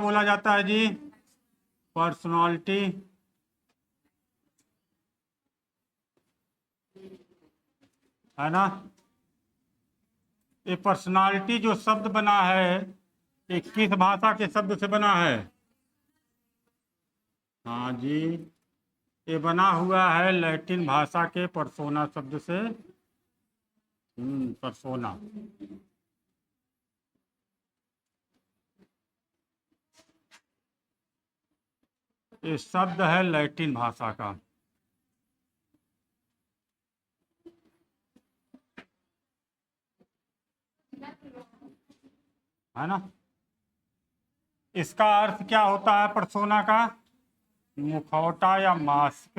बोला जाता है जी? पर्सनालिटी। है ना? ये पर्सनालिटी जो शब्द बना है ये किस भाषा के शब्द से बना है? हाँ जी, ये बना हुआ है लैटिन भाषा के पर्सोना शब्द से। पर्सोना। ये शब्द है लैटिन भाषा का। है ना? इसका अर्थ क्या होता है पर्सोना का? मुखौटा या मास्क।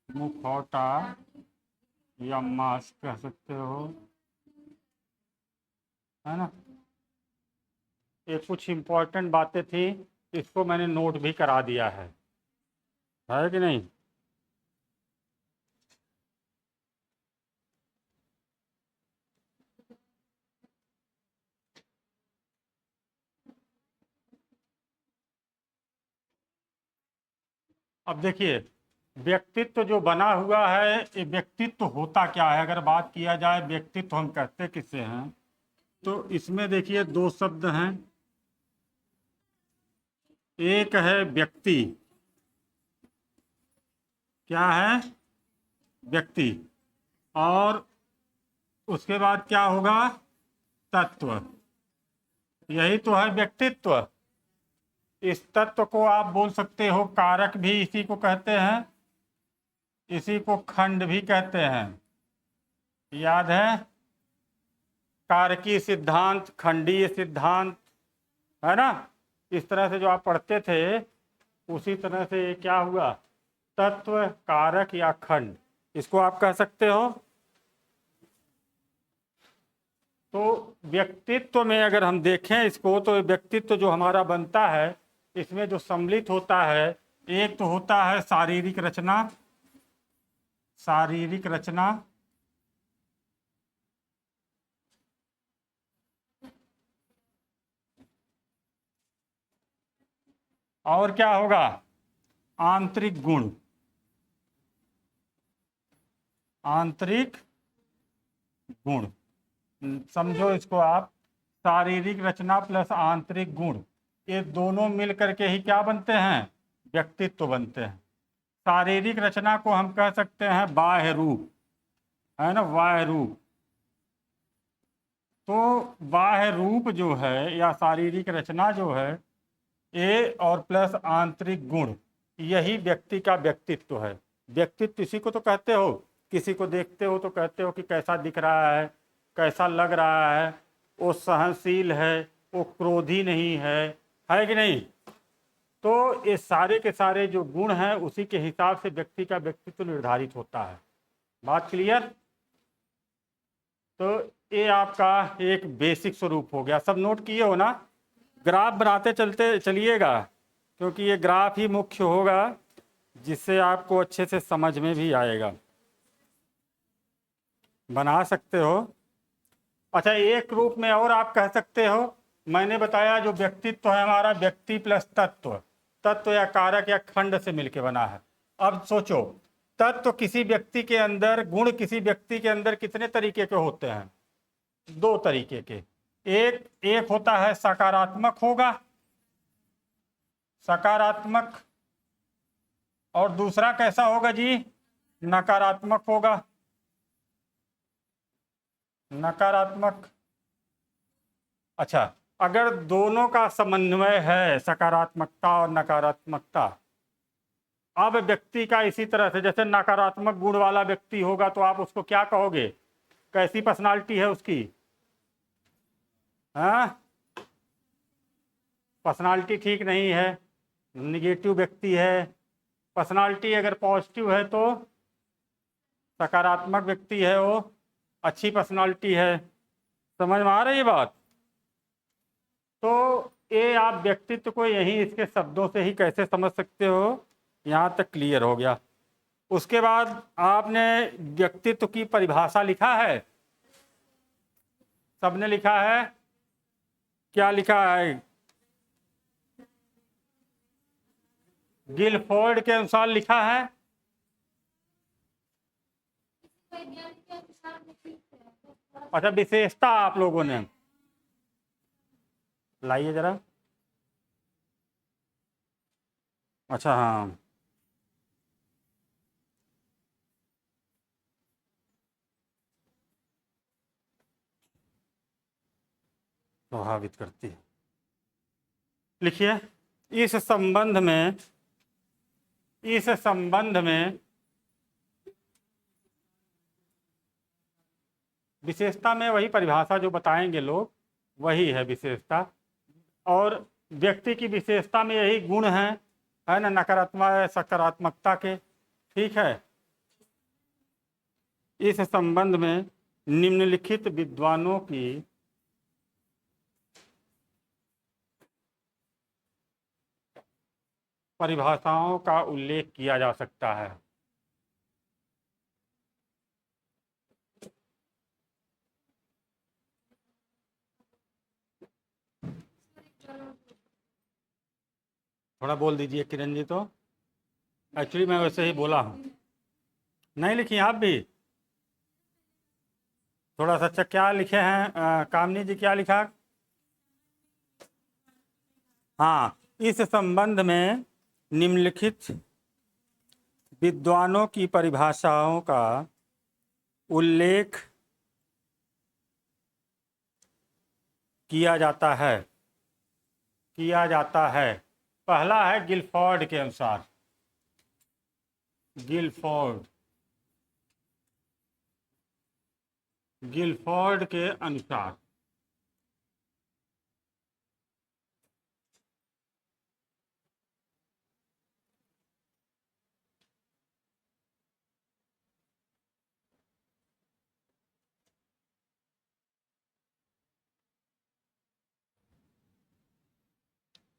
मुखौटा या मास्क कह सकते हो। है ना? ये कुछ इम्पोर्टेंट बातें थी, इसको मैंने नोट भी करा दिया है कि नहीं? अब देखिए, व्यक्तित्व जो बना हुआ है ये व्यक्तित्व होता क्या है? अगर बात किया जाए व्यक्तित्व हम कहते किसे हैं, तो इसमें देखिए दो शब्द हैं। एक है व्यक्ति। क्या है? व्यक्ति। और उसके बाद क्या होगा? तत्व। यही तो है व्यक्तित्व। इस तत्व को आप बोल सकते हो कारक भी इसी को कहते हैं, इसी को खंड भी कहते हैं। याद है? कारकी सिद्धांत, खंडीय सिद्धांत। है ना? इस तरह से जो आप पढ़ते थे उसी तरह से ये क्या हुआ? तत्व, कारक या खंड, इसको आप कह सकते हो। तो व्यक्तित्व में अगर हम देखें इसको, तो व्यक्तित्व जो हमारा बनता है इसमें जो सम्मिलित होता है, एक तो होता है शारीरिक रचना। शारीरिक रचना। और क्या होगा? आंतरिक गुण। आंतरिक गुण। समझो इसको आप, शारीरिक रचना प्लस आंतरिक गुण, ये दोनों मिल करके ही क्या बनते हैं? व्यक्तित्व बनते हैं। शारीरिक रचना को हम कह सकते हैं बाह्य रूप। है ना? बाह्य रूप। तो बाह्य रूप जो है या शारीरिक रचना जो है, ये और प्लस आंतरिक गुण, यही व्यक्ति का व्यक्तित्व है। व्यक्तित्व इसी को तो कहते हो, किसी को देखते हो तो कहते हो कि कैसा दिख रहा है, कैसा लग रहा है, वो सहनशील है, वो क्रोधी नहीं है कि नहीं? तो ये सारे के सारे जो गुण हैं उसी के हिसाब से व्यक्ति का व्यक्तित्व निर्धारित होता है। बात क्लियर? तो ये आपका एक बेसिक स्वरूप हो गया। सब नोट किए हो ना? ग्राफ बनाते चलते चलिएगा, क्योंकि ये ग्राफ ही मुख्य होगा जिससे आपको अच्छे से समझ में भी आएगा। बना सकते हो। अच्छा, एक रूप में और आप कह सकते हो, मैंने बताया जो व्यक्तित्व है हमारा, व्यक्ति प्लस तत्व। तत्व या कारक या खंड से मिलके बना है। अब सोचो, तत्व किसी व्यक्ति के अंदर, गुण किसी व्यक्ति के अंदर कितने तरीके के होते हैं? दो तरीके के। एक होता है सकारात्मक होगा, सकारात्मक। और दूसरा कैसा होगा जी? नकारात्मक होगा। नकारात्मक। अच्छा, अगर दोनों का समन्वय है, सकारात्मकता और नकारात्मकता, अब व्यक्ति का इसी तरह से, जैसे नकारात्मक गुण वाला व्यक्ति होगा तो आप उसको क्या कहोगे? कैसी पर्सनालिटी है उसकी? हाँ, पर्सनालिटी ठीक नहीं है, निगेटिव व्यक्ति है। पर्सनालिटी अगर पॉजिटिव है तो सकारात्मक व्यक्ति है, वो अच्छी पर्सनालिटी है। समझ में आ रही है बात? तो ये आप व्यक्तित्व को यहीं इसके शब्दों से ही कैसे समझ सकते हो, यहाँ तक क्लियर हो गया। उसके बाद आपने व्यक्तित्व की परिभाषा लिखा है? सबने लिखा है? क्या लिखा है? गिलफोर्ड के अनुसार लिखा है। अच्छा, विशेषता आप लोगों ने लाइए जरा। अच्छा हाँ, प्रभावित करती है। लिखिए, इस संबंध में, इस संबंध में विशेषता में वही परिभाषा जो बताएंगे लोग, वही है विशेषता। और व्यक्ति की विशेषता में यही गुण है ना, नकारात्मक सकारात्मकता के। ठीक है, इस संबंध में निम्नलिखित विद्वानों की परिभाषाओं का उल्लेख किया जा सकता है। थोड़ा बोल दीजिए किरण जी। तो एक्चुअली मैं वैसे ही बोला हूँ। नहीं लिखी आप भी? थोड़ा सा अच्छा, क्या लिखे हैं कामनी जी, क्या लिखा? हाँ, इस संबंध में निम्नलिखित विद्वानों की परिभाषाओं का उल्लेख किया जाता है, किया जाता है। पहला है गिलफोर्ड के अनुसार। गिलफोर्ड, गिलफोर्ड के अनुसार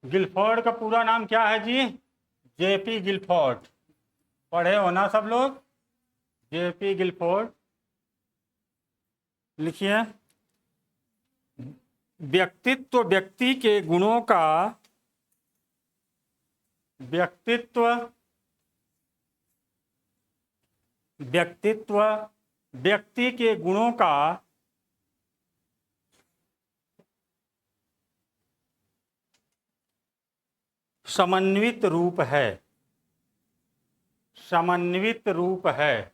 गिलफोर्ड का पूरा नाम क्या है जी? JP Guilford. पढ़े हो ना सब लोग? JP Guilford. लिखिए, व्यक्तित्व व्यक्ति के गुणों का, व्यक्तित्व व्यक्तित्व व्यक्ति के गुणों का समन्वित रूप है। समन्वित रूप है।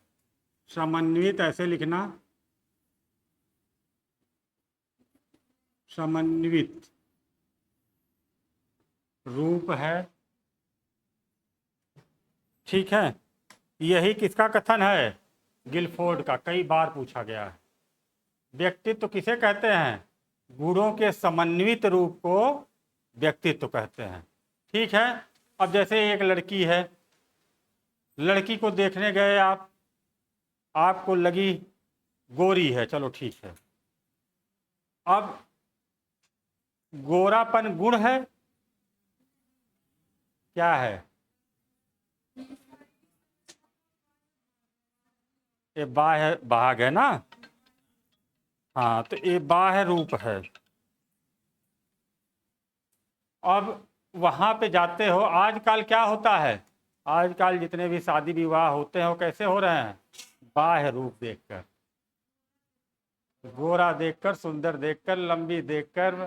समन्वित ऐसे लिखना, समन्वित रूप है। ठीक है, यही किसका कथन है? गिलफोर्ड का। कई बार पूछा गया है। व्यक्तित्व किसे कहते हैं? गुणों के समन्वित रूप को व्यक्तित्व कहते हैं। ठीक है, अब जैसे एक लड़की है, लड़की को देखने गए आप, आपको लगी गोरी है, चलो ठीक है। अब गोरापन गुण है क्या है? ये बाह्य भाग है ना। हाँ, तो ये बाह्य रूप है। अब वहां पे जाते हो, आजकल क्या होता है? आजकल जितने भी शादी विवाह होते हैं वो कैसे हो रहे हैं? बाह्य रूप देखकर, गोरा देखकर, सुंदर देखकर, लंबी देखकर,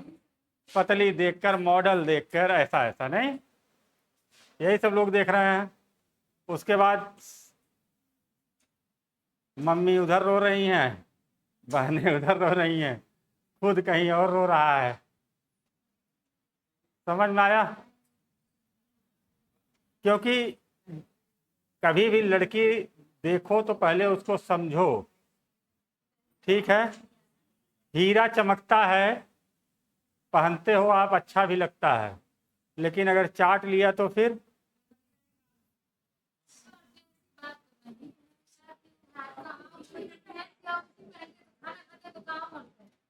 पतली देखकर, मॉडल देखकर, ऐसा ऐसा नहीं, यही सब लोग देख रहे हैं। उसके बाद मम्मी उधर रो रही हैं, बहनें उधर रो रही हैं, खुद कहीं और रो रहा है। समझ में आया? क्योंकि कभी भी लड़की देखो तो पहले उसको समझो। ठीक है, हीरा चमकता है, पहनते हो आप, अच्छा भी लगता है, लेकिन अगर चाट लिया तो फिर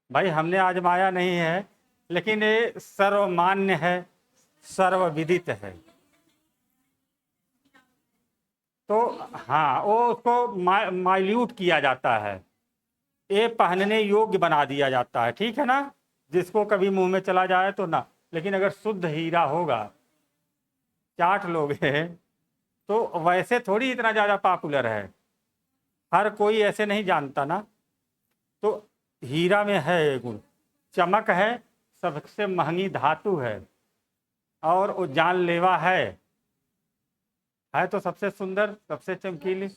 भाई हमने आजमाया नहीं है, लेकिन ये सर्वमान्य है, सर्वविदित है। तो हाँ, वो उसको माइल्यूट किया जाता है, ये पहनने योग्य बना दिया जाता है। ठीक है ना, जिसको कभी मुंह में चला जाए तो ना। लेकिन अगर शुद्ध हीरा होगा, 60 लोग हैं, तो वैसे थोड़ी इतना ज़्यादा पॉपुलर है, हर कोई ऐसे नहीं जानता ना। तो हीरा में है ये गुण, चमक है, सबसे महंगी धातु है, और वो जानलेवा है तो सबसे सुंदर, सबसे चमकीली।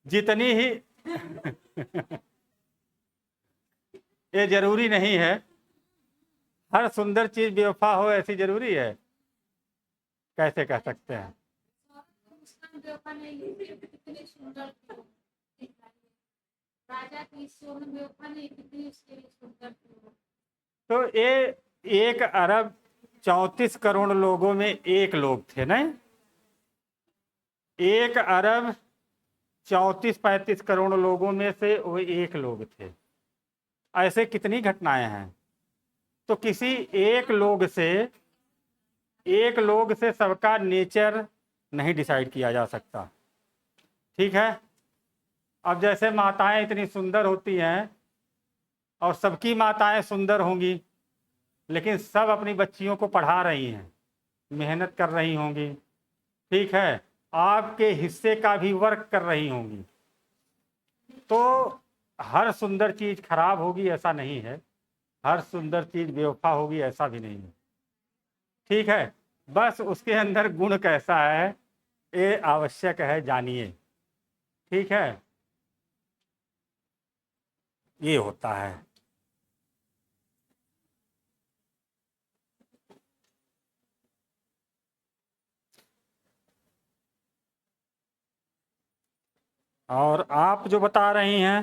जितनी ही ये जरूरी नहीं है हर सुंदर चीज बेवफा हो, ऐसी जरूरी है? कैसे कह सकते हैं? तो ये 1 अरब 34 करोड़ लोगों में एक लोग थे नहीं, 1 अरब 34-35 करोड़ लोगों में से वो एक लोग थे। ऐसे कितनी घटनाएं हैं? तो किसी एक लोग से सबका नेचर नहीं डिसाइड किया जा सकता, ठीक है। अब जैसे माताएं इतनी सुंदर होती हैं, और सबकी माताएं सुंदर होंगी, लेकिन सब अपनी बच्चियों को पढ़ा रही हैं, मेहनत कर रही होंगी, ठीक है, आपके हिस्से का भी वर्क कर रही होंगी। तो हर सुंदर चीज खराब होगी ऐसा नहीं है, हर सुंदर चीज बेवफा होगी ऐसा भी नहीं है, ठीक है। बस उसके अंदर गुण कैसा है ये आवश्यक है, जानिए, ठीक है। ये होता है। और आप जो बता रही हैं,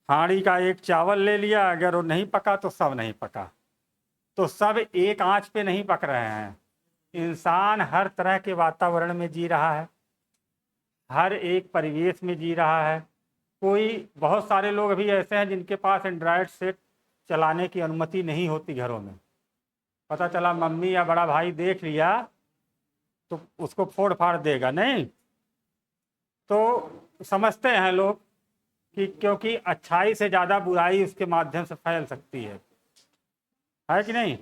हांडी का एक चावल ले लिया, अगर वो नहीं पका तो सब नहीं पका, तो सब एक आंच पे नहीं पक रहे हैं। इंसान हर तरह के वातावरण में जी रहा है, हर एक परिवेश में जी रहा है। कोई बहुत सारे लोग अभी ऐसे हैं जिनके पास एंड्रॉयड सेट चलाने की अनुमति नहीं होती घरों में। पता चला मम्मी या बड़ा भाई देख लिया तो उसको फोड़ फाड़ देगा नहीं। तो समझते हैं लोग कि क्योंकि अच्छाई से ज़्यादा बुराई उसके माध्यम से फैल सकती है कि नहीं।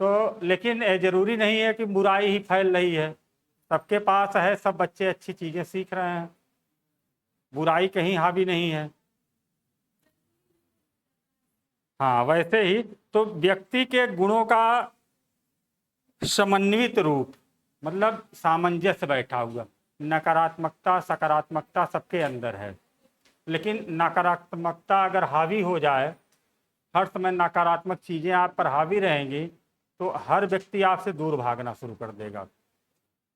तो लेकिन ज़रूरी नहीं है कि बुराई ही फैल रही है, सबके पास है, सब बच्चे अच्छी चीज़ें सीख रहे हैं, बुराई कहीं हावी नहीं है। हाँ, वैसे ही तो व्यक्ति के गुणों का समन्वित रूप, मतलब सामंजस्य बैठा हुआ, नकारात्मकता सकारात्मकता सबके अंदर है, लेकिन नकारात्मकता अगर हावी हो जाए, हर समय नकारात्मक चीज़ें आप पर हावी रहेंगी, तो हर व्यक्ति आपसे दूर भागना शुरू कर देगा।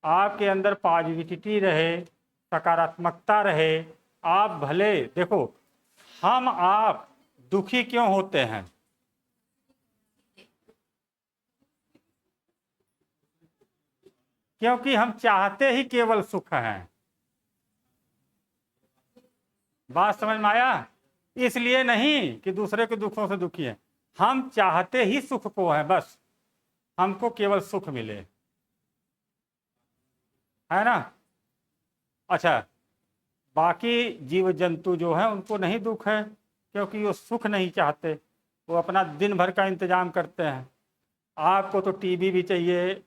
आपके अंदर पॉजिटिविटी रहे, सकारात्मकता रहे, आप भले देखो, हम आप दुखी क्यों होते हैं? क्योंकि हम चाहते ही केवल सुख हैं। बात समझ में आया? इसलिए नहीं कि दूसरे के दुखों से दुखी हैं, हम चाहते ही सुख को हैं, बस हमको केवल सुख मिले, है ना। अच्छा, बाकी जीव जंतु जो हैं उनको नहीं दुख है, क्योंकि वो सुख नहीं चाहते, वो अपना दिन भर का इंतजाम करते हैं। आपको तो टीवी भी चाहिए,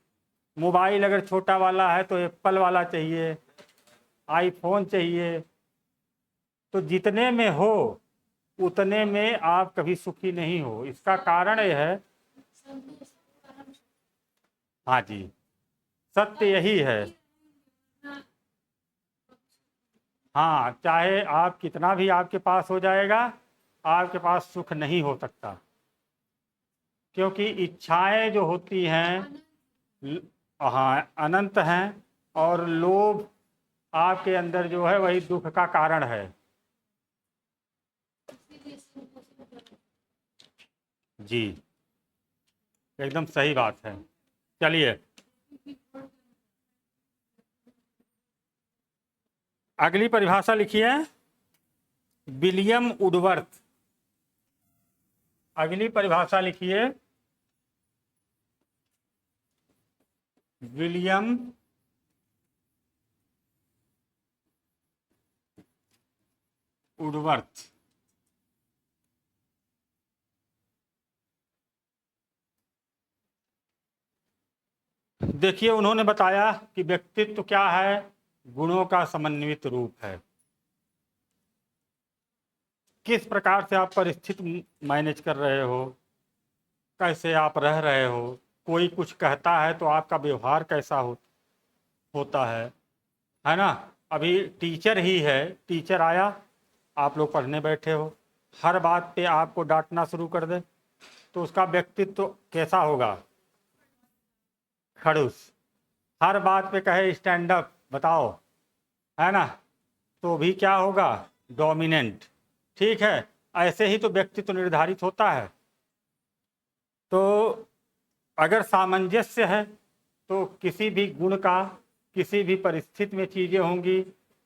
मोबाइल अगर छोटा वाला है तो एप्पल वाला चाहिए, आईफोन चाहिए। तो जितने में हो उतने में आप कभी सुखी नहीं हो। इसका कारण यह है, हाँ जी, सत्य यही है। हाँ, चाहे आप कितना भी आपके पास हो जाएगा, आपके पास सुख नहीं हो सकता, क्योंकि इच्छाएं जो होती हैं हाँ अनंत हैं, और लोभ आपके अंदर जो है वही दुख का कारण है। जी, एकदम सही बात है। चलिए अगली परिभाषा लिखिए, विलियम वुडवर्थ। अगली परिभाषा लिखिए, विलियम वुडवर्थ। देखिए उन्होंने बताया कि व्यक्तित्व क्या है, गुणों का समन्वित रूप है। किस प्रकार से आप परिस्थिति मैनेज कर रहे हो, कैसे आप रह रहे हो, कोई कुछ कहता है तो आपका व्यवहार कैसा होता है ना। अभी टीचर ही है, टीचर आया, आप लोग पढ़ने बैठे हो, हर बात पे आपको डांटना शुरू कर दे तो उसका व्यक्तित्व कैसा होगा, खड़ूस। हर बात पे कहे स्टैंड अप, बताओ, है ना, तो भी क्या होगा, डोमिनेंट। ठीक है, ऐसे ही तो व्यक्तित्व निर्धारित होता है। तो अगर सामंजस्य है तो किसी भी गुण का, किसी भी परिस्थिति में चीज़ें होंगी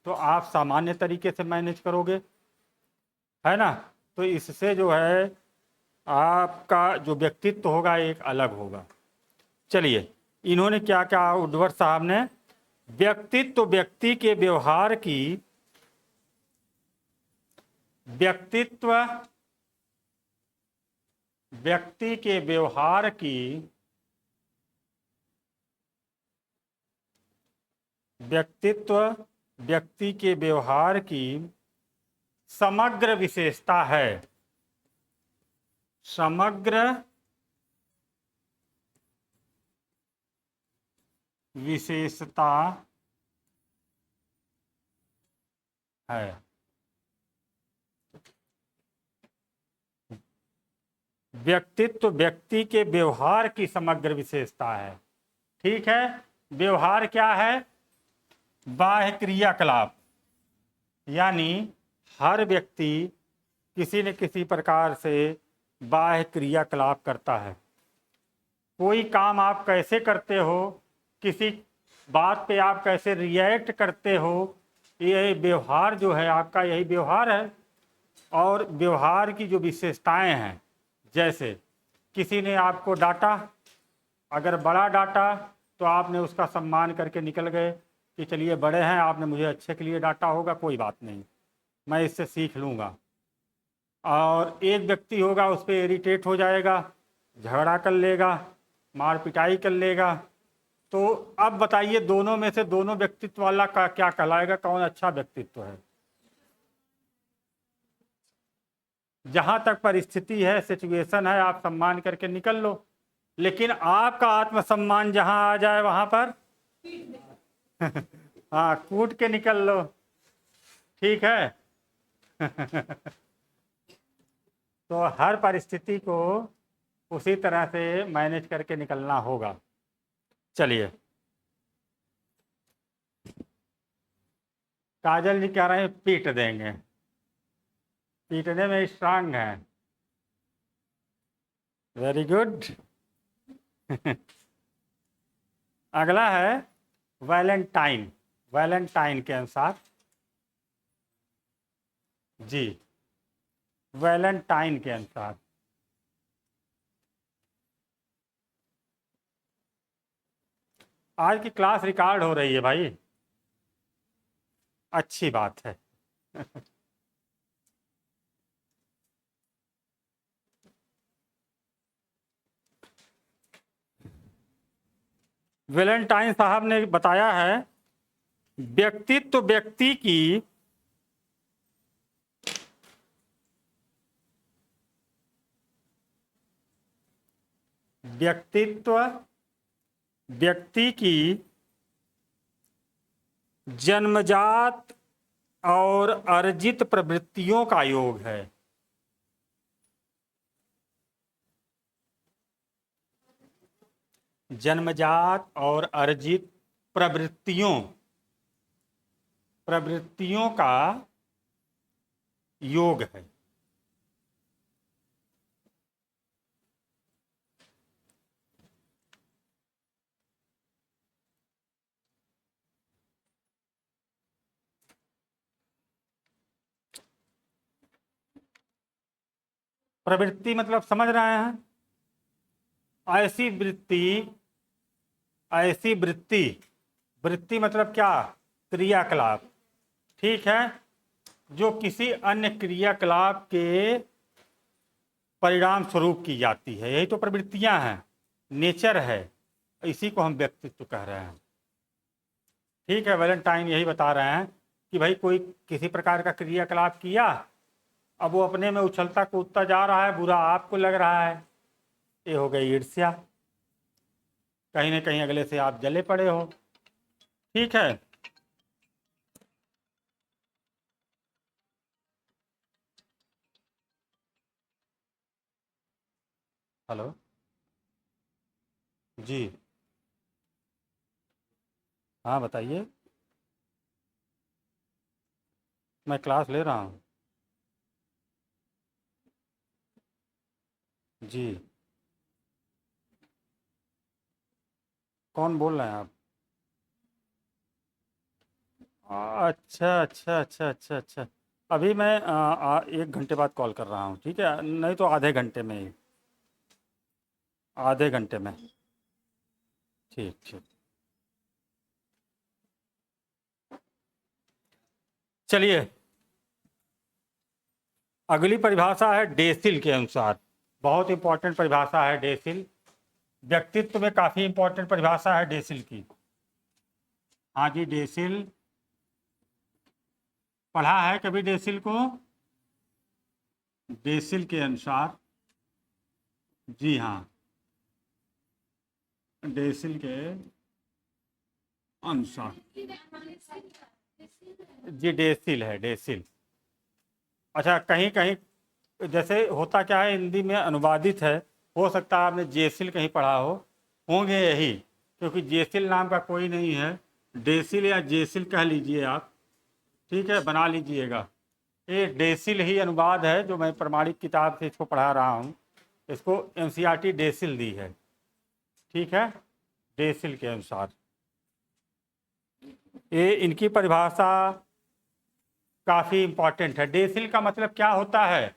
तो आप सामान्य तरीके से मैनेज करोगे, है ना। तो इससे जो है आपका जो व्यक्तित्व होगा एक अलग होगा। चलिए, इन्होंने क्या कहा उद्भट साहब ने, व्यक्तित्व व्यक्ति के व्यवहार की, व्यक्तित्व व्यक्ति के व्यवहार की, व्यक्तित्व व्यक्ति के व्यवहार की समग्र विशेषता है। समग्र विशेषता है। व्यक्तित्व व्यक्ति के व्यवहार की समग्र विशेषता है। ठीक है, व्यवहार क्या है, बाह्य क्रियाकलाप, यानी हर व्यक्ति किसी न किसी प्रकार से बाह्य क्रियाकलाप करता है। कोई काम आप कैसे करते हो, किसी बात पे आप कैसे रिएक्ट करते हो, ये व्यवहार जो है आपका, यही व्यवहार है। और व्यवहार की जो विशेषताएं हैं, जैसे किसी ने आपको डांटा, अगर बड़ा डांटा तो आपने उसका सम्मान करके निकल गए कि चलिए बड़े हैं, आपने मुझे अच्छे के लिए डांटा होगा, कोई बात नहीं, मैं इससे सीख लूँगा। और एक व्यक्ति होगा उस पर इरिटेट हो जाएगा, झगड़ा कर लेगा, मार पिटाई कर लेगा। तो अब बताइए दोनों में से दोनों व्यक्तित्व वाला का क्या कहलाएगा, कौन अच्छा व्यक्तित्व है। जहाँ तक परिस्थिति है, सिचुएशन है, आप सम्मान करके निकल लो, लेकिन आपका आत्मसम्मान जहाँ आ जाए वहाँ पर हाँ, कूट के निकल लो। ठीक है तो हर परिस्थिति को उसी तरह से मैनेज करके निकलना होगा। चलिए, काजल जी कह रहे हैं पीट देंगे, पीटने में स्ट्रांग है। वेरी गुड अगला है वैलेंटाइन। वैलेंटाइन के अनुसार, जी, वैलेंटाइन के अनुसार आज की क्लास रिकॉर्ड हो रही है भाई, अच्छी बात है वैलेंटाइन साहब ने बताया है, व्यक्तित्व व्यक्ति की व्यक्तित्व व्यक्ति की जन्मजात और अर्जित प्रवृत्तियों का योग है। जन्मजात और अर्जित प्रवृत्तियों प्रवृत्तियों का योग है। प्रवृत्ति मतलब समझ रहे हैं, ऐसी वृत्ति, ऐसी वृत्ति, वृत्ति मतलब क्या, क्रियाकलाप। ठीक है, जो किसी अन्य क्रियाकलाप के परिणाम स्वरूप की जाती है, यही तो प्रवृत्तियां हैं, नेचर है, इसी को हम व्यक्तित्व कह रहे हैं। ठीक है, वैलेंटाइन यही बता रहे हैं कि भाई कोई किसी प्रकार का क्रियाकलाप किया, अब वो अपने में उछलता कूदता जा रहा है, बुरा आपको लग रहा है, ये हो गई ईर्ष्या। कहीं ना कहीं अगले से आप जले पड़े हो। ठीक है, हेलो जी, हाँ बताइए। मैं क्लास ले रहा हूँ। जी, कौन बोल रहे हैं आप? अच्छा अच्छा अच्छा अच्छा अच्छा। अभी मैं 1 घंटे बाद कॉल कर रहा हूँ, ठीक है? नहीं तो आधे घंटे में ही, आधे घंटे में। ठीक ठीक। चलिए, अगली परिभाषा है डेसिल के अनुसार। बहुत इंपॉर्टेंट परिभाषा है डेसिल। व्यक्तित्व में काफ़ी इंपॉर्टेंट परिभाषा है डेसिल की। हाँ जी, डेसिल पढ़ा है कभी डेसिल को? डेसिल के अनुसार, जी हाँ, डेसिल के अनुसार, जी डेसिल है, डेसिल। अच्छा, कहीं कहीं जैसे होता क्या है, हिंदी में अनुवादित है, हो सकता है आपने जेसिल कहीं पढ़ा हो, होंगे यही, क्योंकि जेसिल नाम का कोई नहीं है। डेसिल या जेसिल कह लीजिए आप, ठीक है, बना लीजिएगा। ये डेसिल ही अनुवाद है, जो मैं प्रमाणिक किताब से इसको पढ़ा रहा हूँ। इसको एनसीईआरटी डेसिल दी है, ठीक है, डेसिल के अनुसार। ये इनकी परिभाषा काफ़ी इंपॉर्टेंट है। डेसिल का मतलब क्या होता है?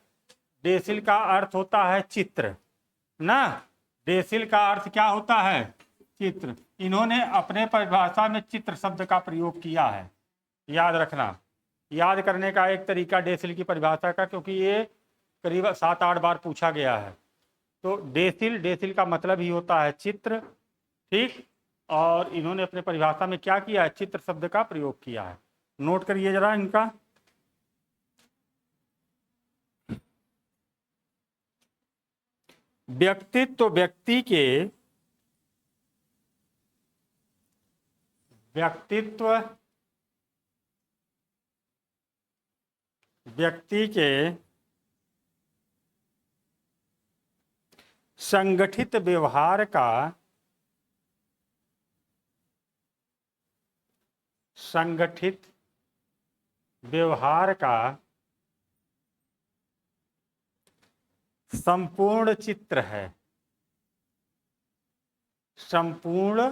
डेसिल का अर्थ होता है चित्र ना। डेसिल का अर्थ क्या होता है? चित्र। इन्होंने अपने परिभाषा में चित्र शब्द का प्रयोग किया है, याद रखना। याद करने का एक तरीका डेसिल की परिभाषा का, क्योंकि ये करीब 7-8 बार पूछा गया है। तो डेसिल, डेसिल का मतलब ही होता है चित्र, ठीक। और इन्होंने अपने परिभाषा में क्या किया है? चित्र शब्द का प्रयोग किया है। नोट करिए जरा इनका। व्यक्तित्व व्यक्तित्व व्यक्ति के संगठित व्यवहार का संगठित व्यवहार का संपूर्ण चित्र है। संपूर्ण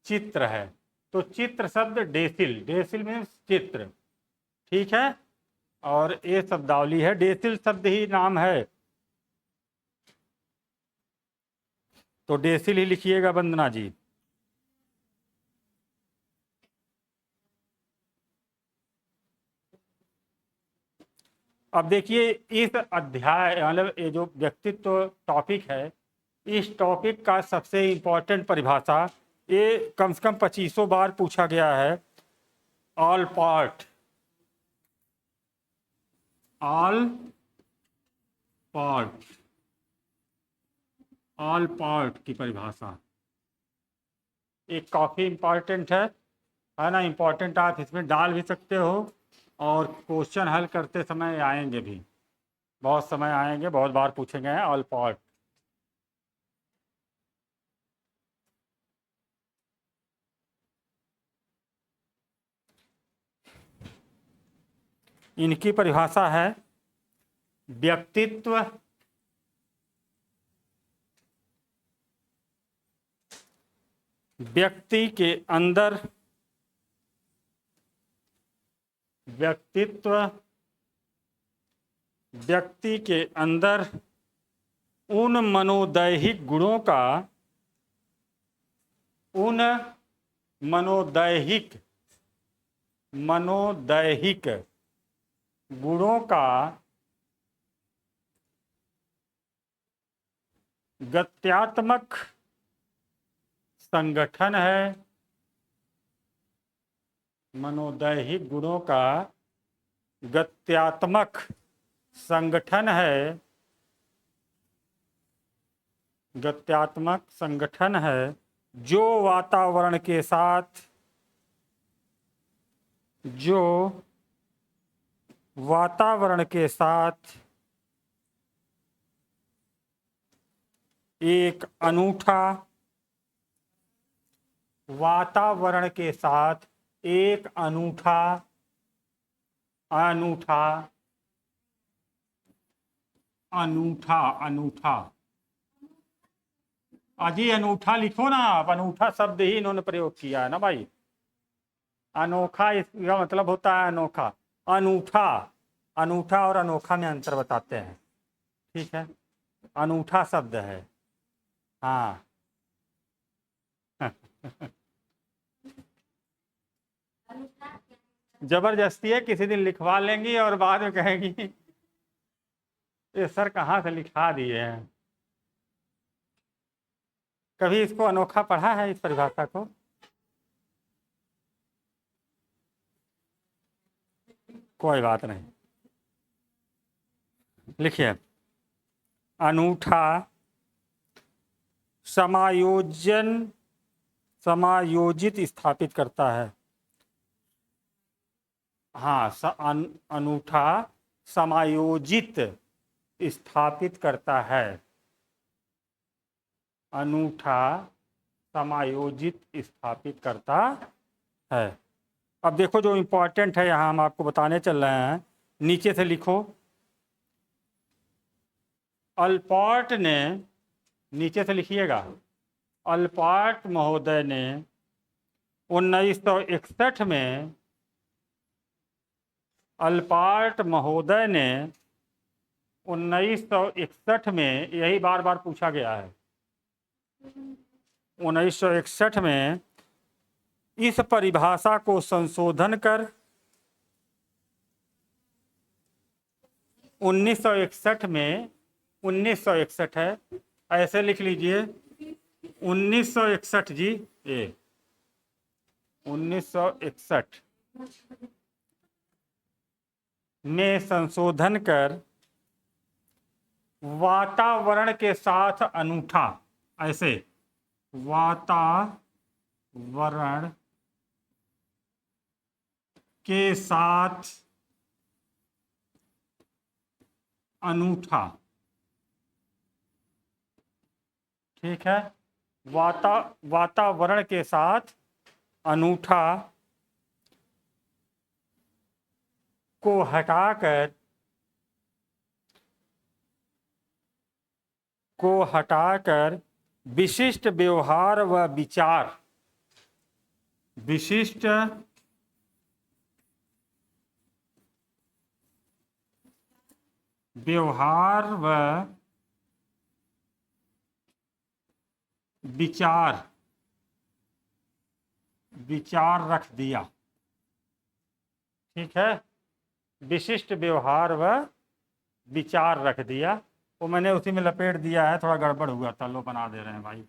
चित्र है। तो चित्र शब्द डेसिल, डेसिल मीन्स चित्र, ठीक है। और ये शब्दावली है, डेसिल शब्द ही नाम है, तो डेसिल ही लिखिएगा वंदना जी। अब देखिए, इस अध्याय मतलब ये जो व्यक्तित्व टॉपिक है, इस टॉपिक का सबसे इम्पोर्टेंट परिभाषा, ये कम से कम 2500 बार पूछा गया है। All part, all part, all part की परिभाषा एक काफ़ी इम्पॉर्टेंट है ना। इम्पॉर्टेंट आप इसमें डाल भी सकते हो, और क्वेश्चन हल करते समय आएंगे भी, बहुत समय आएंगे, बहुत बार पूछेंगे हैं ऑल पार्ट। इनकी परिभाषा है, व्यक्तित्व व्यक्ति के अंदर, व्यक्तित्व व्यक्ति के अंदर उन मनोदैहिक गुणों का, उन मनोदैहिक मनोदैहिक गुणों का गत्यात्मक संगठन है, मनोदैहिक गुणों का गत्यात्मक संगठन है, गत्यात्मक संगठन है जो वातावरण के साथ, जो वातावरण के साथ एक अनूठा, वातावरण के साथ एक अनूठा, अनूठा, अनूठा, अनूठा, अजी अनूठा लिखो ना आप, अनूठा शब्द ही इन्होंने प्रयोग किया है ना भाई। अनोखा इसका मतलब होता है अनोखा, अनूठा, अनूठा और अनोखा में अंतर बताते हैं, ठीक है। अनूठा शब्द है, हाँ। जबरदस्ती है, किसी दिन लिखवा लेंगी और बाद में कहेंगी ये सर कहाँ से लिखा दिए हैं। कभी इसको अनोखा पढ़ा है, इस परिभाषा को? कोई बात नहीं, लिखिए। अनूठा समायोजन, समायोजित स्थापित करता है, हाँ। अनूठा समायोजित स्थापित करता है, अनूठा समायोजित स्थापित करता है। अब देखो जो इम्पोर्टेंट है यहाँ हम आपको बताने चल रहे हैं, नीचे से लिखो। अल्पॉर्ट ने, नीचे से लिखिएगा, अल्पॉर्ट महोदय ने 1961 में, अल्पॉर्ट महोदय ने 1961 में, यही बार बार पूछा गया है, 1961 में इस परिभाषा को संशोधन कर 1961 में, 1961 है, ऐसे लिख लीजिए 1961 जी, ये 1961 में संशोधन कर वातावरण के साथ अनूठा, ऐसे वातावरण के साथ अनूठा, ठीक है। वातावरण के साथ अनूठा को हटाकर विशिष्ट व्यवहार व विचार, विशिष्ट व्यवहार व विचार, विचार रख दिया, ठीक है। विशिष्ट व्यवहार व विचार रख दिया, वो मैंने उसी में लपेट दिया है, थोड़ा गड़बड़ हुआ था, लो बना दे रहे हैं भाई।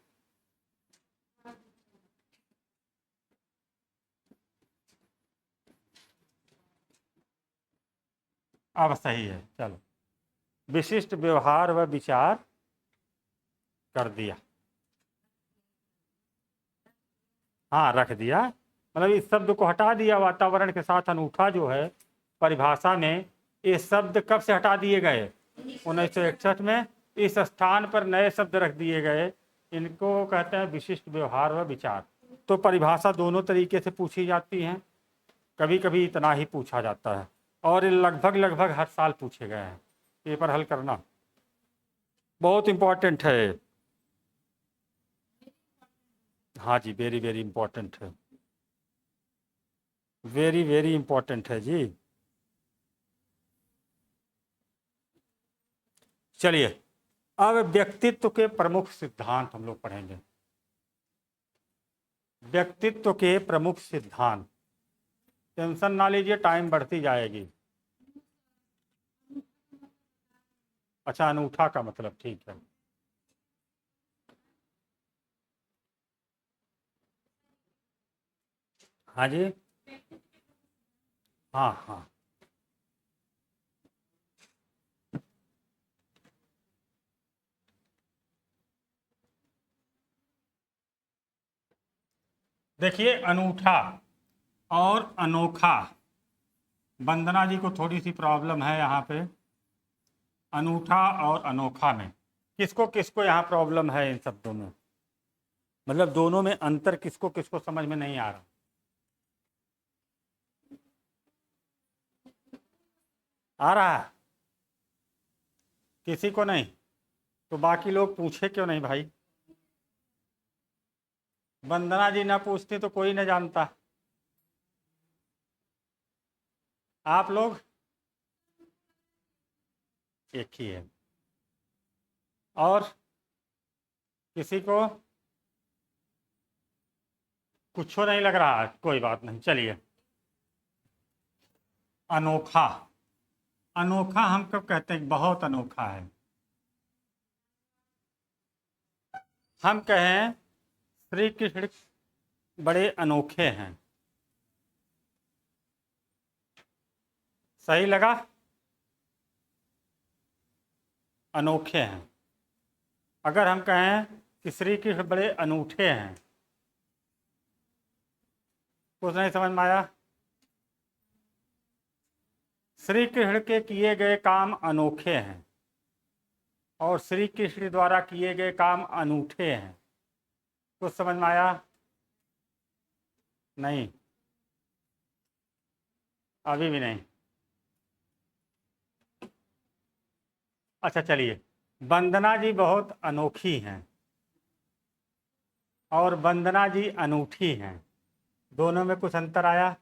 अब सही है, चलो। विशिष्ट व्यवहार व विचार कर दिया, हाँ रख दिया, मतलब इस शब्द को हटा दिया। वातावरण के साथ अनूठा जो है परिभाषा में, ये शब्द कब से हटा दिए गए? 1961 में। इस स्थान पर नए शब्द रख दिए गए, इनको कहते हैं विशिष्ट व्यवहार व विचार। तो परिभाषा दोनों तरीके से पूछी जाती हैं, कभी कभी इतना ही पूछा जाता है, और लगभग लगभग हर साल पूछे गए हैं। पेपर हल करना बहुत इम्पोर्टेंट है, हाँ जी, वेरी वेरी इम्पोर्टेंट है, वेरी वेरी इम्पोर्टेंट है जी। चलिए अब व्यक्तित्व के प्रमुख सिद्धांत हम लोग पढ़ेंगे। व्यक्तित्व के प्रमुख सिद्धांत, टेंशन ना लीजिए, टाइम बढ़ती जाएगी। अच्छा, अनूठा का मतलब, ठीक है। हाँ जी। हाँ हाँ। देखिए, अनूठा और अनोखा, वंदना जी को थोड़ी सी प्रॉब्लम है यहाँ पे। अनूठा और अनोखा में किसको किसको यहाँ प्रॉब्लम है इन शब्दों में, मतलब दोनों में अंतर किसको किसको समझ में नहीं आ रहा। आ रहा है किसी को नहीं? तो बाकी लोग पूछे क्यों नहीं भाई? वंदना जी ना पूछती तो कोई न जानता। आप लोग एक ही है। और किसी को कुछ नहीं लग रहा है? कोई बात नहीं, चलिए। अनोखा, अनोखा हम कब कहते हैं बहुत अनोखा है? हम कहें श्री कृष्ण बड़े अनोखे हैं, सही लगा? अनोखे हैं। अगर हम कहें कि श्री कृष्ण बड़े अनूठे हैं, कुछ नहीं समझ में आया? श्री कृष्ण के किए गए काम अनोखे हैं और श्री कृष्ण द्वारा किए गए काम अनूठे हैं। कुछ समझ में आया? नहीं, अभी भी नहीं। अच्छा चलिए, वंदना जी बहुत अनोखी हैं और वंदना जी अनूठी हैं, दोनों में कुछ अंतर आया?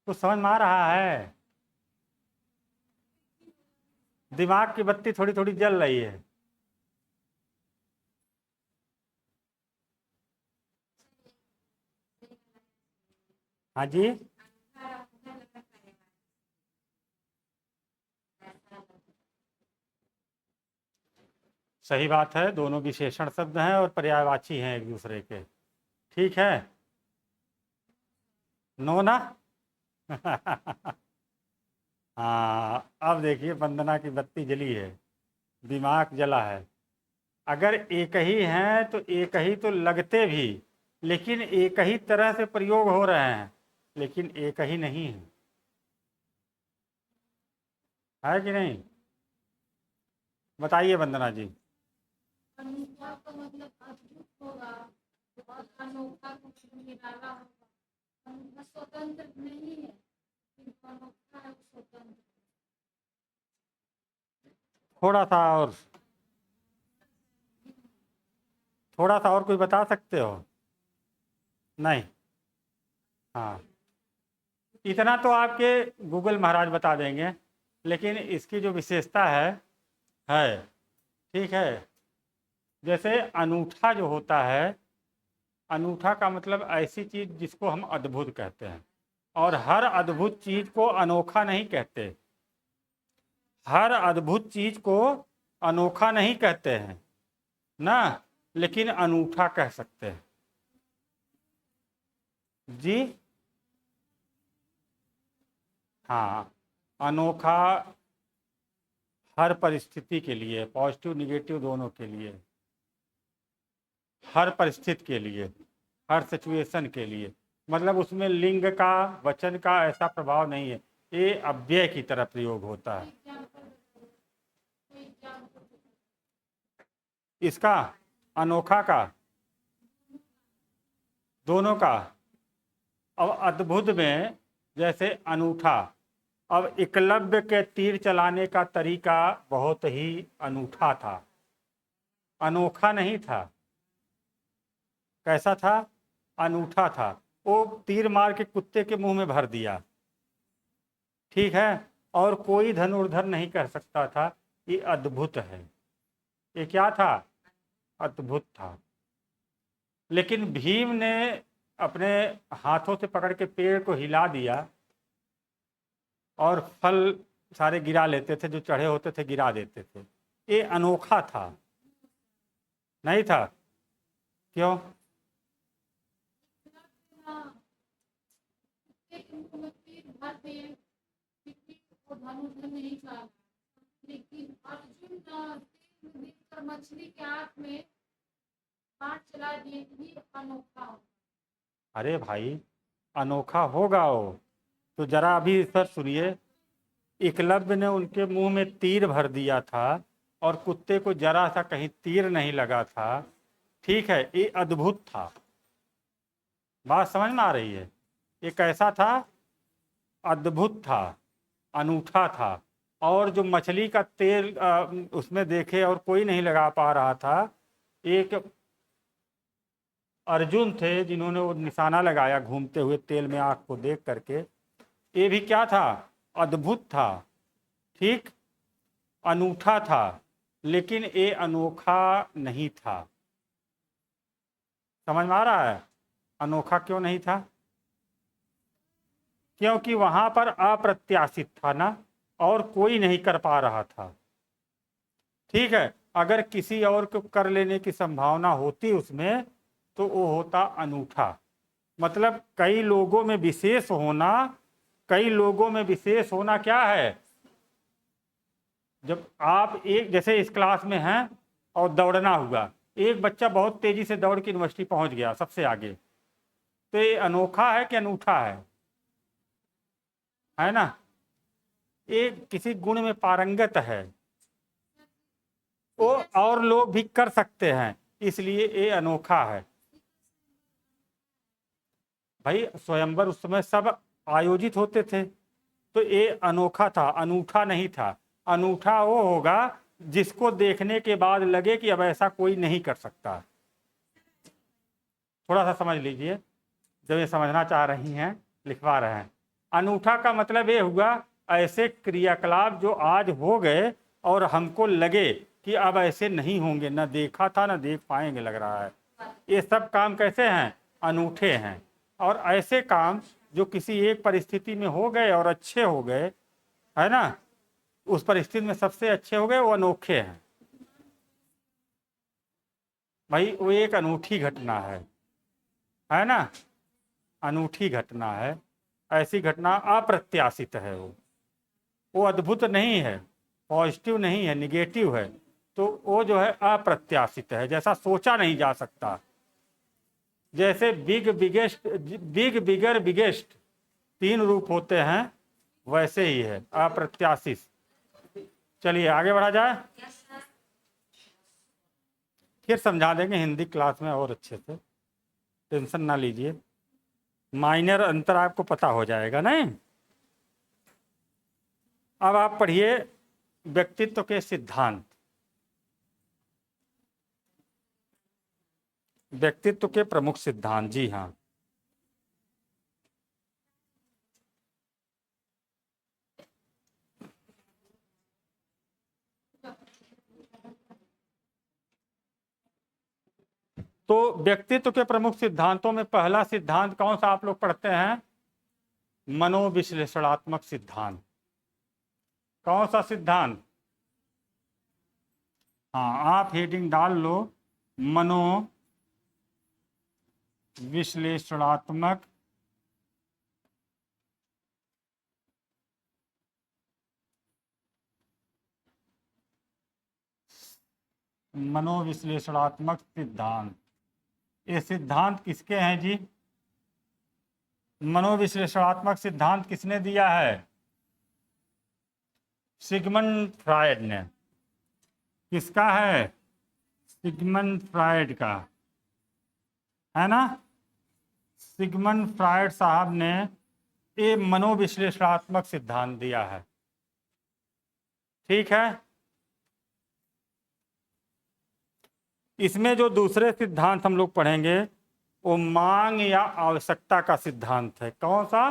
कुछ समझ में आ रहा है? दिमाग की बत्ती थोड़ी थोड़ी जल रही है। हाँ जी। सही बात है, दोनों विशेषण शब्द हैं और पर्यायवाची हैं एक दूसरे के। ठीक है। नो ना? हाँ, अब देखिए वंदना की बत्ती जली है, दिमाग जला है। अगर एक ही हैं तो एक ही तो लगते भी, लेकिन एक ही तरह से प्रयोग हो रहे हैं, लेकिन एक ही नहीं है कि नहीं? बताइए वंदना जी। अनूठा का मतलब अद्भुत होगा और अनोखा का मतलब निराला होगा। अनूठा स्वतंत्र नहीं है, किंतु अनोखा है, वो स्वतंत्र। थोड़ा सा और, थोड़ा सा और कोई बता सकते हो? नहीं। हाँ, इतना तो आपके गूगल महाराज बता देंगे, लेकिन इसकी जो विशेषता है ठीक है। जैसे अनूठा जो होता है, अनूठा का मतलब ऐसी चीज़ जिसको हम अद्भुत कहते हैं, और हर अद्भुत चीज़ को अनोखा नहीं कहते। हर अद्भुत चीज़ को अनोखा नहीं कहते हैं ना, लेकिन अनूठा कह सकते हैं। जी हाँ, अनोखा हर परिस्थिति के लिए, पॉजिटिव निगेटिव दोनों के लिए, हर परिस्थिति के लिए, हर सिचुएशन के लिए। मतलब उसमें लिंग का, वचन का ऐसा प्रभाव नहीं है, ये अव्यय की तरह प्रयोग होता है। इसका, अनोखा का, दोनों का। अब अद्भुत में जैसे अनूठा, अब एकलव्य के तीर चलाने का तरीका बहुत ही अनूठा था, अनोखा नहीं था। कैसा था? अनूठा था। वो तीर मार के कुत्ते के मुंह में भर दिया, ठीक है, और कोई धनुर्धर नहीं कह सकता था ये अद्भुत है। ये क्या था? अद्भुत था। लेकिन भीम ने अपने हाथों से पकड़ के पेड़ को हिला दिया और फल सारे गिरा लेते थे, जो चढ़े होते थे गिरा देते थे। ये अनोखा था। नहीं था। क्यों? तीर भर दिए, वो धनुष नहीं चला, लेकिन अर्जुन तीर देकर मछली के आंख में बाण चला दिए, ये अनोखा हो। अरे भाई, अनोखा होगा वो तो जरा अभी सर सुनिए। एकलव्य ने उनके मुंह में तीर भर दिया था और कुत्ते को जरा सा कहीं तीर नहीं लगा था। ठीक है, ये अद्भुत था। बात समझ में आ रही है? ये कैसा था? अद्भुत था, अनूठा था। और जो मछली का तेल उसमें देखे और कोई नहीं लगा पा रहा था। एक अर्जुन थे जिन्होंने वो निशाना लगाया घूमते हुए तेल में आंख को देख करके। ये भी क्या था? अद्भुत था। ठीक, अनूठा था, लेकिन ये अनोखा नहीं था। समझ में आ रहा है? अनोखा क्यों नहीं था? क्योंकि वहां पर अप्रत्याशित था ना, और कोई नहीं कर पा रहा था। ठीक है, अगर किसी और को कर लेने की संभावना होती उसमें तो वो होता अनूठा। मतलब कई लोगों में विशेष होना, कई लोगों में विशेष होना क्या है? जब आप एक जैसे इस क्लास में हैं और दौड़ना हुआ, एक बच्चा बहुत तेजी से दौड़ के यूनिवर्सिटी पहुंच गया सबसे आगे, तो ये अनोखा है कि अनूठा है ना? एक किसी गुण में पारंगत है, वो और लोग भी कर सकते हैं, इसलिए ये अनोखा है। भाई स्वयंवर उस समय सब आयोजित होते थे, तो ये अनोखा था, अनूठा नहीं था। अनूठा वो होगा जिसको देखने के बाद लगे कि अब ऐसा कोई नहीं कर सकता। थोड़ा सा समझ लीजिए, जब ये समझना चाह रही हैं लिखवा रहे हैं। अनूठा का मतलब ये हुआ ऐसे क्रियाकलाप जो आज हो गए और हमको लगे कि अब ऐसे नहीं होंगे, न देखा था न देख पाएंगे लग रहा है। ये सब काम कैसे हैं? अनूठे हैं। और ऐसे काम जो किसी एक परिस्थिति में हो गए और अच्छे हो गए, है ना, उस परिस्थिति में सबसे अच्छे हो गए, वो अनोखे हैं। भाई वो एक अनूठी घटना है ना? अनूठी घटना है। ऐसी घटना अप्रत्याशित है, वो अद्भुत नहीं है, पॉजिटिव नहीं है, निगेटिव है। तो वो जो है अप्रत्याशित है, जैसा सोचा नहीं जा सकता। जैसे big biggest, big bigger biggest 3 रूप होते हैं, वैसे ही है अप्रत्याशित। चलिए आगे बढ़ा जाए, फिर समझा देंगे हिंदी क्लास में और अच्छे से, टेंशन ना लीजिए। माइनर अंतर आपको पता हो जाएगा नहीं। अब आप पढ़िए व्यक्तित्व के सिद्धांत। व्यक्तित्व के प्रमुख सिद्धांत, जी हाँ। तो व्यक्तित्व के प्रमुख सिद्धांतों में पहला सिद्धांत कौन सा आप लोग पढ़ते हैं? मनोविश्लेषणात्मक सिद्धांत। कौन सा सिद्धांत? हाँ, आप हेडिंग डाल लो, मनो विश्लेषणात्मक मनोविश्लेषणात्मक सिद्धांत। ये सिद्धांत किसके हैं जी? मनोविश्लेषणात्मक सिद्धांत किसने दिया है? सिगमंड फ्रायड ने। किसका है? सिगमंड फ्रायड का, है ना? सिगमंड फ्रायड साहब ने ये मनोविश्लेषणात्मक सिद्धांत दिया है। ठीक है, इसमें जो दूसरे सिद्धांत हम लोग पढ़ेंगे वो मांग या आवश्यकता का सिद्धांत है। कौन सा?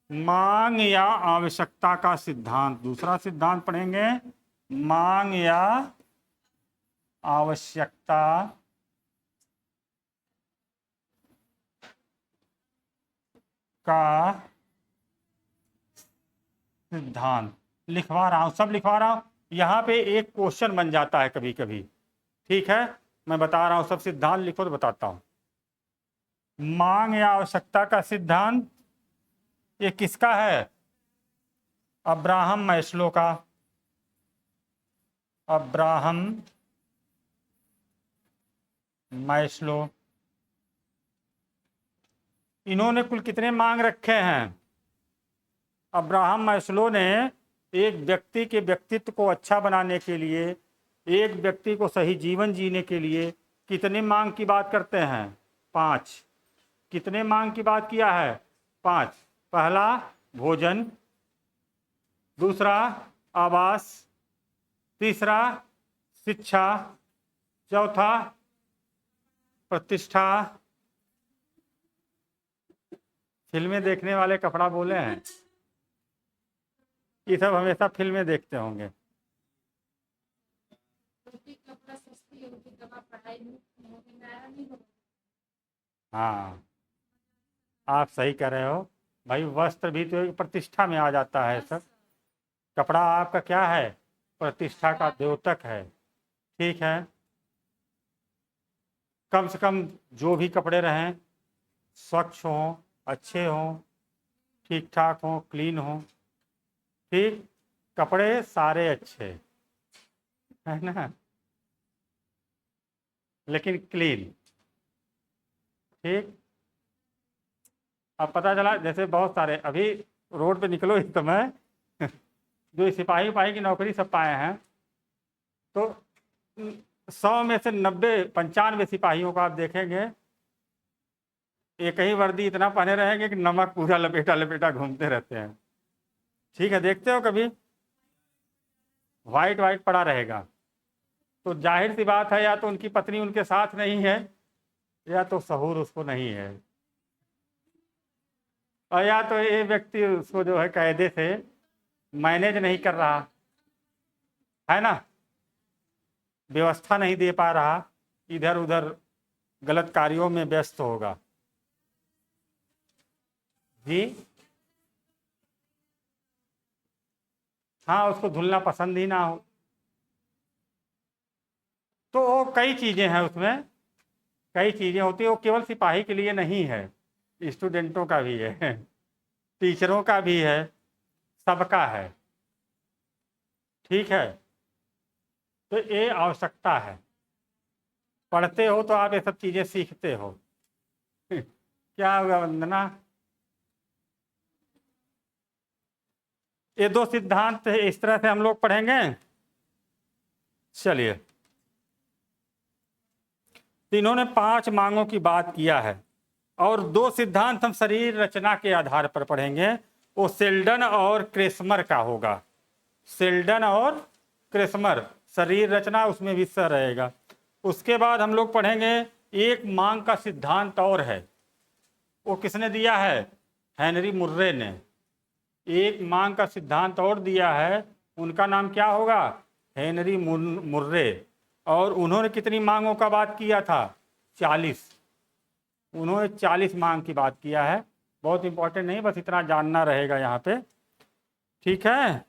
मांग या आवश्यकता का सिद्धांत। दूसरा सिद्धांत पढ़ेंगे मांग या आवश्यकता का सिद्धांत। लिखवा रहा हूं, सब लिखवा रहा हूं। यहाँ पे एक क्वेश्चन बन जाता है कभी कभी, ठीक है, मैं बता रहा हूं, सब सिद्धांत लिखो तो बताता हूं। मांग या आवश्यकता का सिद्धांत ये किसका है? अब्राहम मैस्लो का। Abraham Maslow. इन्होंने कुल कितने मांग रखे हैं? अब्राहम मैस्लो ने एक व्यक्ति के व्यक्तित्व को अच्छा बनाने के लिए, एक व्यक्ति को सही जीवन जीने के लिए कितने मांग की बात करते हैं? 5। कितने मांग की बात किया है? 5। पहला भोजन, दूसरा आवास, तीसरा शिक्षा, चौथा प्रतिष्ठा। फिल्में देखने वाले कपड़ा बोले हैं, ये सब हमेशा फिल्में देखते होंगे। रोटी कपड़ा सस्ती होगी, दवा पढ़ाई मुफ्त में होगी, नारा नहीं होगा। हाँ, आप सही कह रहे हो भाई, वस्त्र भी तो एक प्रतिष्ठा में आ जाता है सब। कपड़ा आपका क्या है? प्रतिष्ठा का द्योतक है। ठीक है, कम से कम जो भी कपड़े रहें स्वच्छ हों, अच्छे हों, ठीक ठाक हों, क्लीन हों। ठीक, कपड़े सारे अच्छे है ना, लेकिन क्लीन। ठीक, अब पता चला जैसे बहुत सारे अभी रोड पे निकलो इस समय जो सिपाही उपाही की नौकरी सब पाए हैं, तो 100 में से 90-95 सिपाहियों को आप देखेंगे एक ही वर्दी इतना पहने रहेंगे कि नमक पूरा लपेटा लपेटा घूमते रहते हैं। ठीक है, देखते हो कभी? वाइट वाइट पड़ा रहेगा, तो जाहिर सी बात है या तो उनकी पत्नी उनके साथ नहीं है, या तो सहूर उसको नहीं है, और या तो ये व्यक्ति उसको जो है कायदे से मैनेज नहीं कर रहा है ना, व्यवस्था नहीं दे पा रहा, इधर उधर गलत कार्यों में व्यस्त होगा। जी हाँ, उसको धुलना पसंद ही ना हो, तो वो कई चीज़ें हैं उसमें, कई चीज़ें होती है, वो केवल सिपाही के लिए नहीं है, स्टूडेंटों का भी है टीचरों का भी है, सबका है। ठीक है, तो ये आवश्यकता है। पढ़ते हो तो आप ये सब चीज़ें सीखते हो क्या होगा वंदना? ये 2 सिद्धांत इस तरह से हम लोग पढ़ेंगे। चलिए, तो इन्होंने 5 मांगों की बात किया है, और 2 सिद्धांत हम शरीर रचना के आधार पर पढ़ेंगे, वो सेल्डन और क्रेस्मर का होगा। सेल्डन और क्रेस्मर, शरीर रचना उसमें भी सह रहेगा। उसके बाद हम लोग पढ़ेंगे एक मांग का सिद्धांत और है, वो किसने दिया है? हेनरी मुर्रे ने। एक मांग का सिद्धांत और दिया है, उनका नाम क्या होगा? Henry Murray. और उन्होंने कितनी मांगों का बात किया था? 40। उन्होंने 40 मांग की बात किया है। बहुत इंपॉर्टेंट नहीं, बस इतना जानना रहेगा यहाँ पे। ठीक है,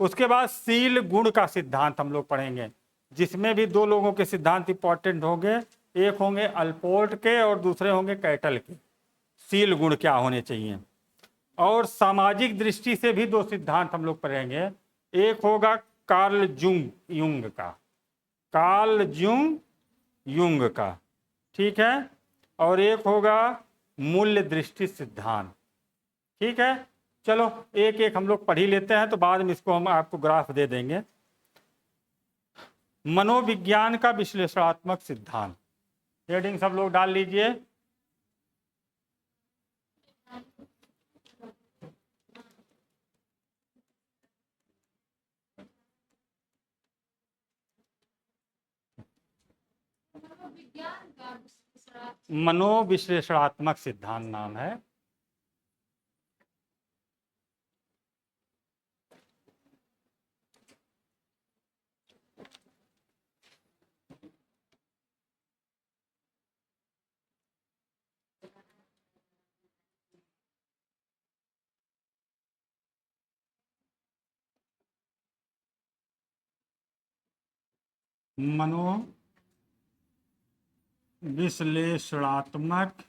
उसके बाद सील गुण का सिद्धांत हम लोग पढ़ेंगे, जिसमें भी 2 लोगों के सिद्धांत इंपॉर्टेंट होंगे, एक होंगे अल्पोर्ट के और दूसरे होंगे कैटल के। सील गुण क्या होने चाहिए, और सामाजिक दृष्टि से भी 2 सिद्धांत हम लोग पढ़ेंगे। एक होगा कार्ल युंग का, कार्ल युंग का, ठीक है, और एक होगा मूल्य दृष्टि सिद्धांत। ठीक है, चलो एक एक हम लोग पढ़ ही लेते हैं, तो बाद में इसको हम आपको ग्राफ दे देंगे। मनोविज्ञान का विश्लेषणात्मक सिद्धांत, हेडिंग सब लोग डाल लीजिए। विज्ञान का विश्लेषणात्मक मनोविश्लेषणात्मक सिद्धांत नाम है। मनोविश्लेषणात्मक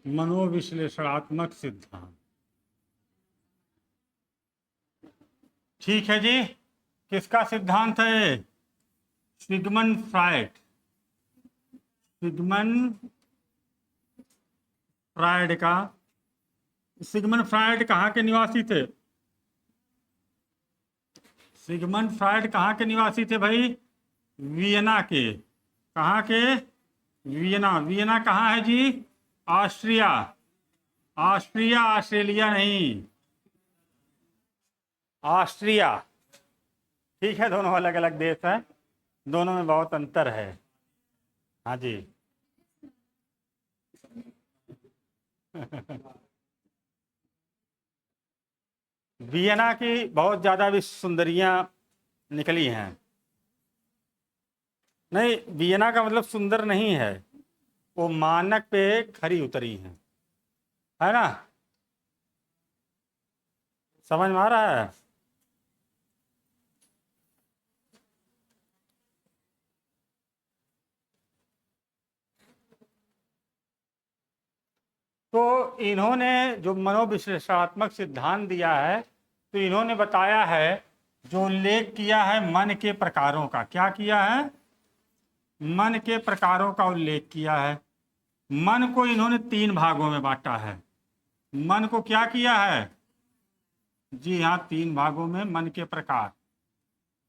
मनोविश्लेषणात्मक सिद्धांत। ठीक है जी, किसका सिद्धांत है? Sigmund Freud. सिगमंड फ्रायड का। सिगमंड फ्रायड कहाँ के निवासी थे? सिगमंड फ्रायड कहाँ के निवासी थे भाई? वियना के। कहाँ के? वियना। वियना कहाँ है जी? ऑस्ट्रिया। ऑस्ट्रिया, ऑस्ट्रेलिया नहीं, ऑस्ट्रिया। ठीक है, दोनों अलग अलग देश हैं, दोनों में बहुत अंतर है। हाँ जी। वियना की बहुत ज़्यादा भी सुंदरियाँ निकली हैं। नहीं, वियना का मतलब सुंदर नहीं है, वो मानक पे खरी उतरी है ना? समझ में आ रहा है? तो इन्होंने जो मनोविश्लेषणात्मक सिद्धांत दिया है, तो इन्होंने बताया है, जो उल्लेख किया है मन के प्रकारों का। क्या किया है? मन के प्रकारों का उल्लेख किया है। मन को इन्होंने 3 भागों में बांटा है। मन को क्या किया है? जी हाँ, 3 भागों में मन के प्रकार।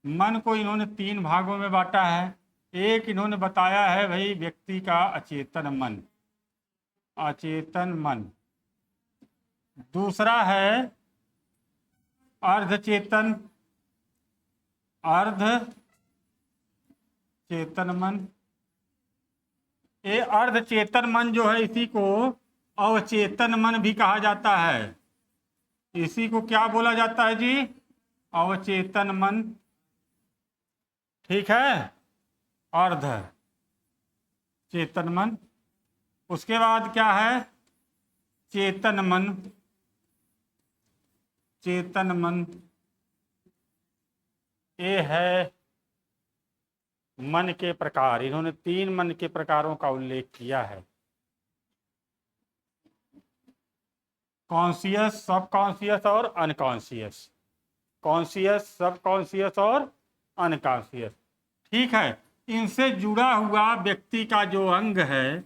मन को इन्होंने 3 भागों में बांटा है। एक इन्होंने बताया है भाई व्यक्ति का अचेतन मन, अचेतन मन। दूसरा है अर्धचेतन, अर्ध चेतन मन। ये अर्धचेतन मन जो है, इसी को अवचेतन मन भी कहा जाता है। इसी को क्या बोला जाता है जी? अवचेतन मन। ठीक है, अर्ध चेतन मन। उसके बाद क्या है? चेतन मन। चेतन मन ये है मन के प्रकार। इन्होंने 3 मन के प्रकारों का उल्लेख किया है। कॉन्शियस, सब कॉन्शियस और अनकॉन्शियस। कॉन्शियस, सब कॉन्शियस और अनकॉन्शियस। ठीक है, इनसे जुड़ा हुआ व्यक्ति का जो अंग है,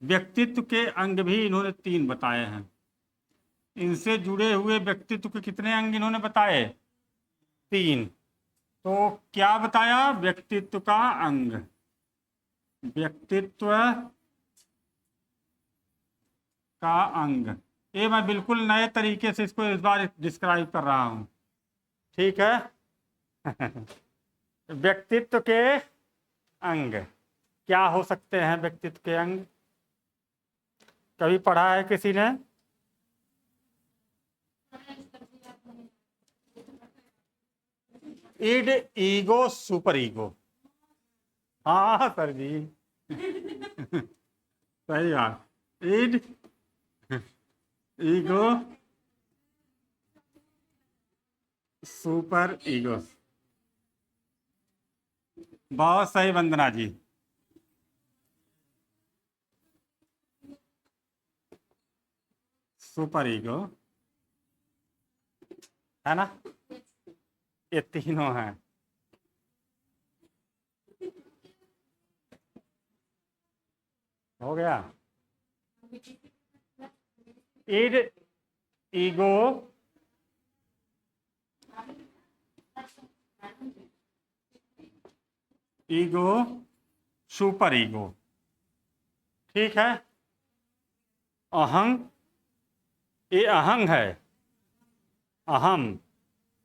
व्यक्तित्व के अंग भी इन्होंने 3 बताए हैं। इनसे जुड़े हुए व्यक्तित्व के कितने अंग इन्होंने बताए? 3। तो क्या बताया? व्यक्तित्व का अंग। व्यक्तित्व का अंग। ये मैं बिल्कुल नए तरीके से इसको इस बार डिस्क्राइब कर रहा हूं। ठीक है। व्यक्तित्व के अंग क्या हो सकते हैं? व्यक्तित्व के अंग कभी पढ़ा है किसी ने? Id, ego, super ego. हाँ सर जी। सही बात। Id, ego, super ego. बहुत सही वंदना जी। सुपर ईगो है ना? ये तीनों हैं। हो गया। Id, ego, ego, super ego. ठीक है। अहंग, ये अहंग है। अहम,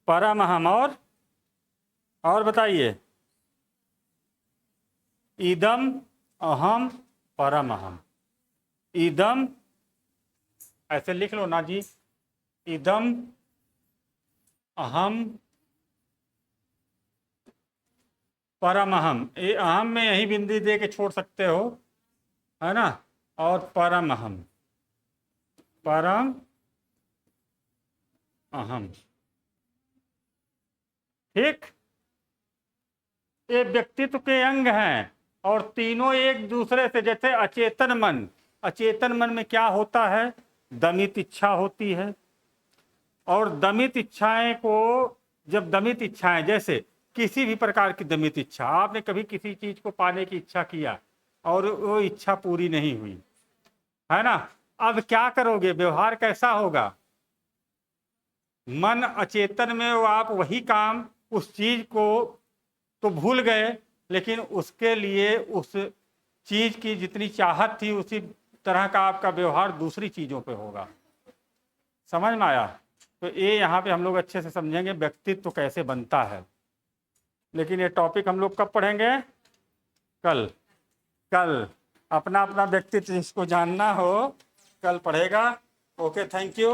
परम अहम और बताइए। इदम, अहम, परम अहम। इदम ऐसे लिख लो ना जी। इदम, अहम, परम अहम। ये अहम में यही बिंदी दे के छोड़ सकते हो, है ना? और परम अहम। परम अहम। ठीक, ये व्यक्तित्व के अंग हैं और तीनों एक दूसरे से, जैसे अचेतन मन, अचेतन मन में क्या होता है, दमित इच्छा होती है। और दमित इच्छाएं को, जब दमित इच्छाएं, जैसे किसी भी प्रकार की दमित इच्छा, आपने कभी किसी चीज को पाने की इच्छा किया और वो इच्छा पूरी नहीं हुई, है ना, अब क्या करोगे, व्यवहार कैसा होगा, मन अचेतन में वो आप वही काम, उस चीज को तो भूल गए, लेकिन उसके लिए उस चीज की जितनी चाहत थी उसी तरह का आपका व्यवहार दूसरी चीजों पे होगा। समझ में आया? तो ये यहाँ पे हम लोग अच्छे से समझेंगे व्यक्तित्व तो कैसे बनता है। लेकिन ये टॉपिक हम लोग कब पढ़ेंगे? कल। कल अपना अपना व्यक्तित्व जिसको जानना हो कल पढ़ेगा। Okay, thank you.